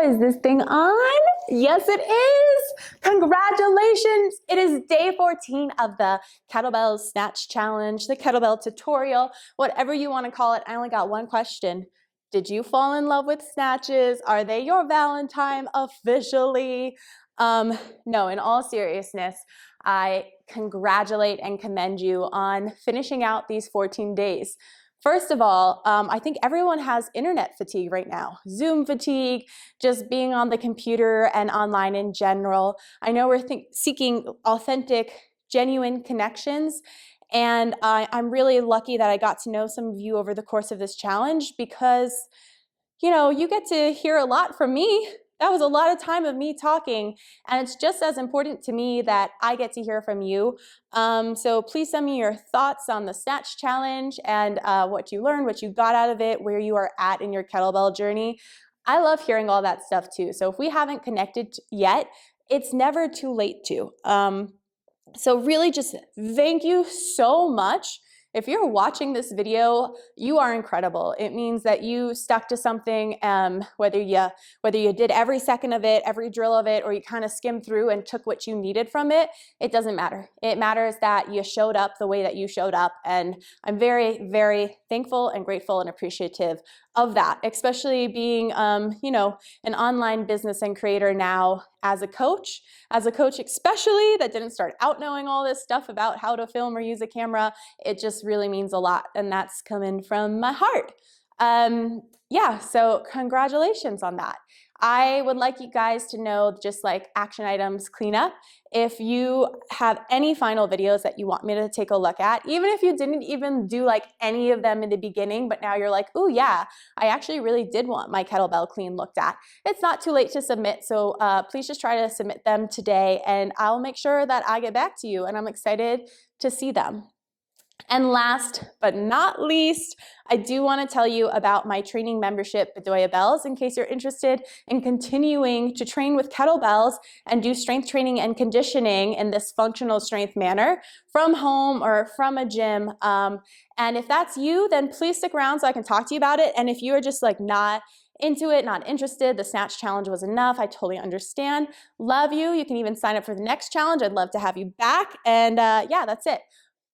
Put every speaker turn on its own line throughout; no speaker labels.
Is this thing on? Yes, it is. Congratulations. It is day 14 of the Kettlebell Snatch Challenge, the Kettlebell tutorial, whatever you want to call it. I only got one question. Did you fall in love with snatches? Are they your Valentine officially? No, in all seriousness, I congratulate and commend you on finishing out these 14 days. First of all, I think everyone has internet fatigue right now, Zoom fatigue, just being on the computer and online in general. I know we're seeking authentic, genuine connections, and I'm really lucky that I got to know some of you over the course of this challenge because, you know, you get to hear a lot from me. That was a lot of time of me talking, and it's just as important to me that I get to hear from you. So please send me your thoughts on the Snatch Challenge and what you learned, what you got out of it, where you are at in your kettlebell journey. I love hearing all that stuff too. So if we haven't connected yet, it's never too late to. So really just thank you so much. If you're watching this video, you are incredible. It means that you stuck to something, whether you did every second of it, every drill of it, or you kind of skimmed through and took what you needed from it, it doesn't matter. It matters that you showed up the way that you showed up. And I'm very, very thankful and grateful and appreciative of that, especially being, you know, an online business and creator now as a coach especially that didn't start out knowing all this stuff about how to film or use a camera. It just really means a lot, and that's coming from my heart. Yeah, so congratulations on that. I would like you guys to know, just like action items cleanup, if you have any final videos that you want me to take a look at, even if you didn't even do like any of them in the beginning, but now you're like, oh yeah, I actually really did want my kettlebell clean looked at. It's not too late to submit, so please just try to submit them today, and I'll make sure that I get back to you, and I'm excited to see them. And last but not least, I do want to tell you about my training membership, Bedoya Bells, in case you're interested in continuing to train with kettlebells and do strength training and conditioning in this functional strength manner from home or from a gym. And if that's you, then please stick around so I can talk to you about it. And if you're just like not into it, not interested, the Snatch Challenge was enough, I totally understand. Love you. You can even sign up for the next challenge. I'd love to have you back. And yeah, that's it.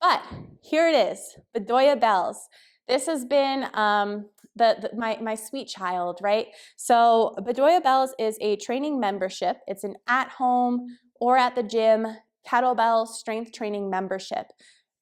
But here it is, Bedoya Bells. This has been my sweet child, right? So Bedoya Bells is a training membership. It's an at-home or at the gym kettlebell strength training membership.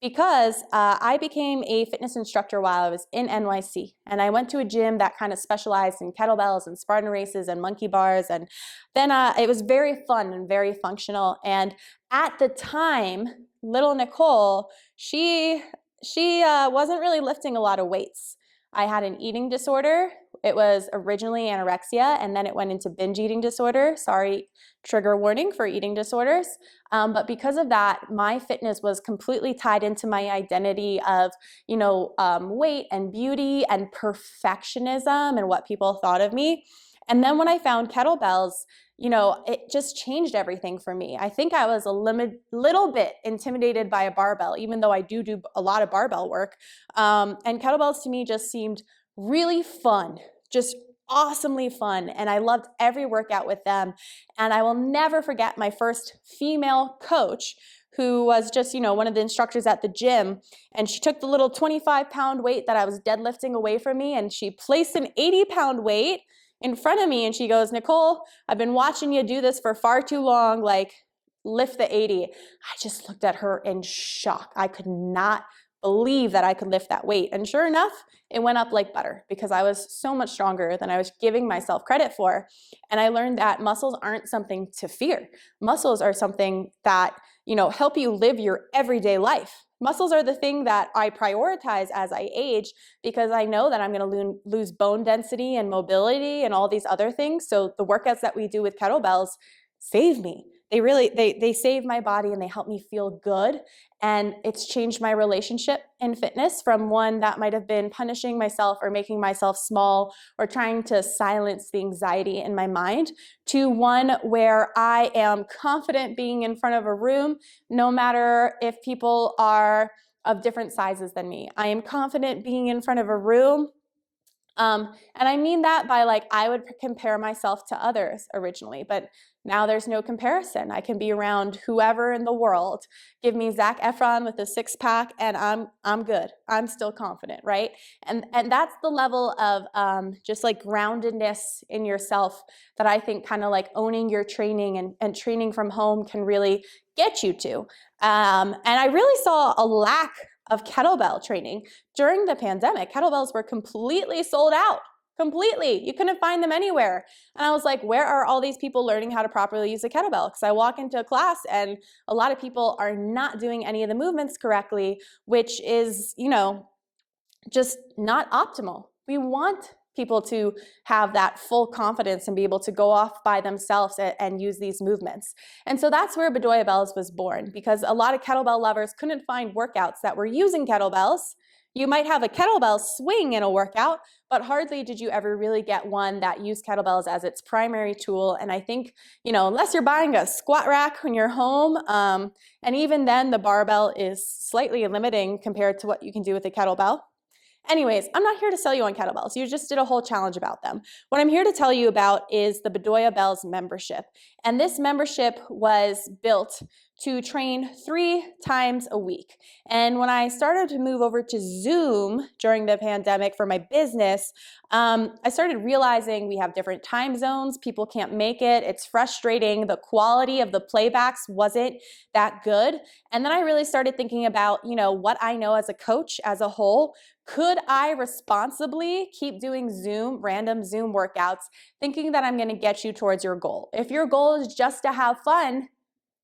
Because I became a fitness instructor while I was in NYC, and I went to a gym that kind of specialized in kettlebells and Spartan races and monkey bars, and then it was very fun and very functional. And at the time, little Nicole, she wasn't really lifting a lot of weights. I had an eating disorder. It was originally anorexia, and then it went into binge eating disorder. Sorry, trigger warning for eating disorders. But because of that, my fitness was completely tied into my identity of, you know, weight and beauty and perfectionism and what people thought of me. And then when I found kettlebells, you know, it just changed everything for me. I think I was a little bit intimidated by a barbell, even though I do a lot of barbell work. And kettlebells to me just seemed really fun, just awesomely fun. And I loved every workout with them. And I will never forget my first female coach, who was just, you know, one of the instructors at the gym. And she took the little 25-pound weight that I was deadlifting away from me, and she placed an 80-pound weight in front of me, and she goes, Nicole, I've been watching you do this for far too long, like lift the 80. I just looked at her in shock. I could not believe that I could lift that weight. And sure enough, it went up like butter because I was so much stronger than I was giving myself credit for. And I learned that muscles aren't something to fear. Muscles are something that, you know, help you live your everyday life. Muscles are the thing that I prioritize as I age because I know that I'm going to lose bone density and mobility and all these other things. So the workouts that we do with kettlebells save me. They really, they save my body and they help me feel good. And it's changed my relationship in fitness from one that might have been punishing myself or making myself small or trying to silence the anxiety in my mind to one where I am confident being in front of a room, no matter if people are of different sizes than me. I am confident being in front of a room And I mean that by like, I would compare myself to others originally, but now there's no comparison. I can be around whoever in the world. Give me Zac Efron with a six-pack and I'm good. I'm still confident, right? And that's the level of just like groundedness in yourself that I think kind of like owning your training and training from home can really get you to. And I really saw a lack of kettlebell training during the pandemic. Kettlebells were completely sold out. Completely. You couldn't find them anywhere. And I was like, where are all these people learning how to properly use a kettlebell? Because I walk into a class and a lot of people are not doing any of the movements correctly, which is, you know, just not optimal. We want people to have that full confidence and be able to go off by themselves and use these movements. And so that's where Bedoya Bells was born, because a lot of kettlebell lovers couldn't find workouts that were using kettlebells. You might have a kettlebell swing in a workout, but hardly did you ever really get one that used kettlebells as its primary tool. And I think, you know, unless you're buying a squat rack when you're home, and even then the barbell is slightly limiting compared to what you can do with a kettlebell. Anyways, I'm not here to sell you on kettlebells. You just did a whole challenge about them. What I'm here to tell you about is the Bedoya Bells membership. And this membership was built to train 3 times a week. And when I started to move over to Zoom during the pandemic for my business, I started realizing we have different time zones. People can't make it. It's frustrating. The quality of the playbacks wasn't that good. And then I really started thinking about, you know, what I know as a coach as a whole. Could I responsibly keep doing random Zoom workouts, thinking that I'm going to get you towards your goal? If your goal is just to have fun,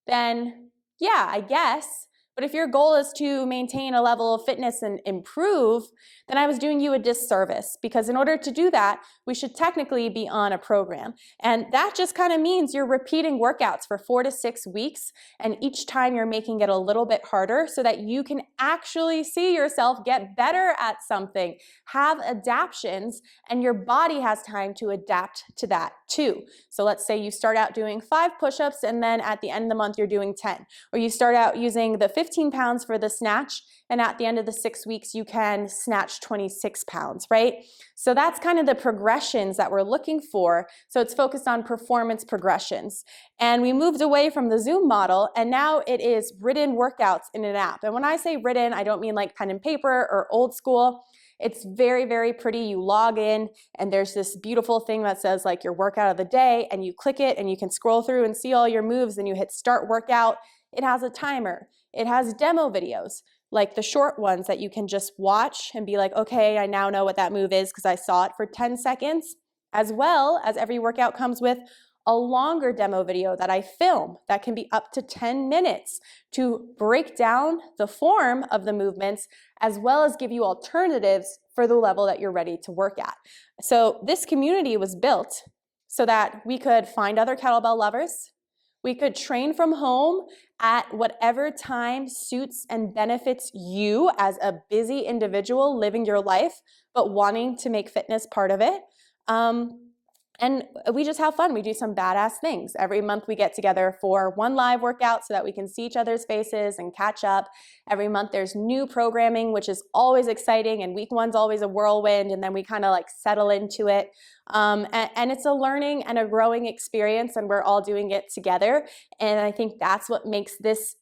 then yeah, I guess. But if your goal is to maintain a level of fitness and improve, then I was doing you a disservice, because in order to do that, we should technically be on a program. And that just kind of means you're repeating workouts for 4 to 6 weeks, and each time you're making it a little bit harder so that you can actually see yourself get better at something, have adaptions, and your body has time to adapt to that too. So let's say you start out doing 5 push-ups and then at the end of the month you're doing 10. Or you start out using the 15 pounds for the snatch and at the end of the 6 weeks you can snatch 26 pounds, right? So that's kind of the progressions that we're looking for. So it's focused on performance progressions. And we moved away from the Zoom model, and now it is written workouts in an app. And when I say written, I don't mean like pen and paper or old school. It's very, very pretty. You log in and there's this beautiful thing that says like your workout of the day, and you click it and you can scroll through and see all your moves, and you hit start workout. It has a timer. It has demo videos, like the short ones that you can just watch and be like, okay, I now know what that move is because I saw it for 10 seconds, as well as every workout comes with a longer demo video that I film that can be up to 10 minutes to break down the form of the movements, as well as give you alternatives for the level that you're ready to work at. So this community was built so that we could find other kettlebell lovers. We could train from home at whatever time suits and benefits you as a busy individual living your life, but wanting to make fitness part of it. And we just have fun. We do some badass things. Every month we get together for one live workout so that we can see each other's faces and catch up. Every month there's new programming, which is always exciting, and week 1's always a whirlwind, and then we kind of like settle into it. And it's a learning and a growing experience, and we're all doing it together. And I think that's what makes this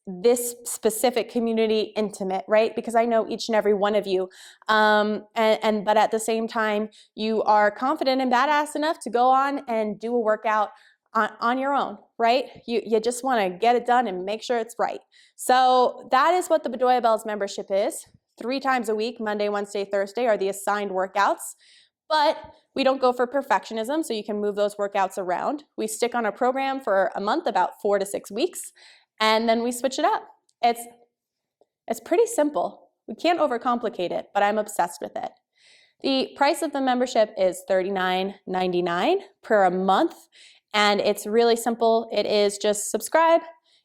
specific community intimate, right? Because I know each and every one of you, but at the same time, you are confident and badass enough to go on and do a workout on your own, right? You just want to get it done and make sure it's right. So that is what the Bedoya Bells membership is. 3 times a week, Monday, Wednesday, Thursday are the assigned workouts. But we don't go for perfectionism, so you can move those workouts around. We stick on a program for a month, about 4 to 6 weeks, and then we switch it up. It's pretty simple. We can't overcomplicate it, but I'm obsessed with it. The price of the membership is $39.99 per a month, and it's really simple. It is just subscribe.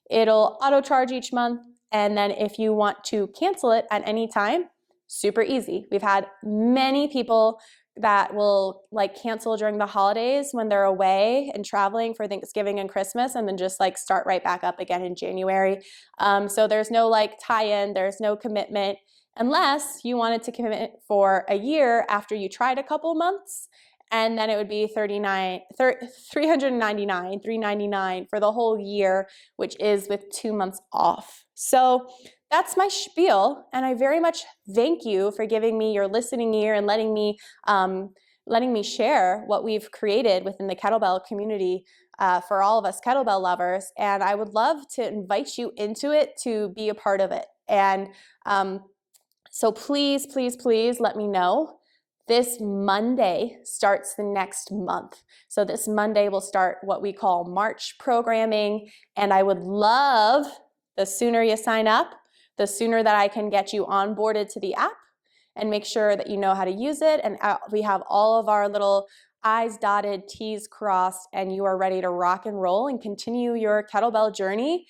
It'll auto charge each month, and then if you want to cancel it at any time, super easy. We've had many people that will like cancel during the holidays when they're away and traveling for Thanksgiving and Christmas, and then just like start right back up again in January. So there's no like tie-in, there's no commitment, unless you wanted to commit for a year after you tried a couple months, and then it would be $399 for the whole year, which is with 2 months off. So that's my spiel, and I very much thank you for giving me your listening ear and letting me share what we've created within the kettlebell community for all of us kettlebell lovers. And I would love to invite you into it to be a part of it. And so please, please, please let me know. This Monday starts the next month. So this Monday will start what we call March programming, and I would love, the sooner you sign up, the sooner that I can get you onboarded to the app and make sure that you know how to use it. And we have all of our little I's dotted, T's crossed, and you are ready to rock and roll and continue your kettlebell journey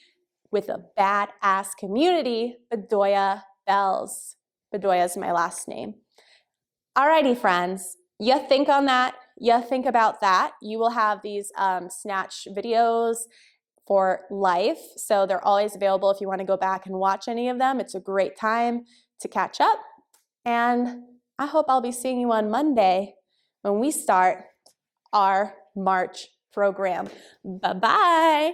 with a badass community, Bedoya Bells. Bedoya is my last name. Alrighty, friends, you think on that, you think about that. You will have these Snatch videos for life, so they're always available if you want to go back and watch any of them. It's a great time to catch up, and I hope I'll be seeing you on Monday when we start our March program. Bye-bye.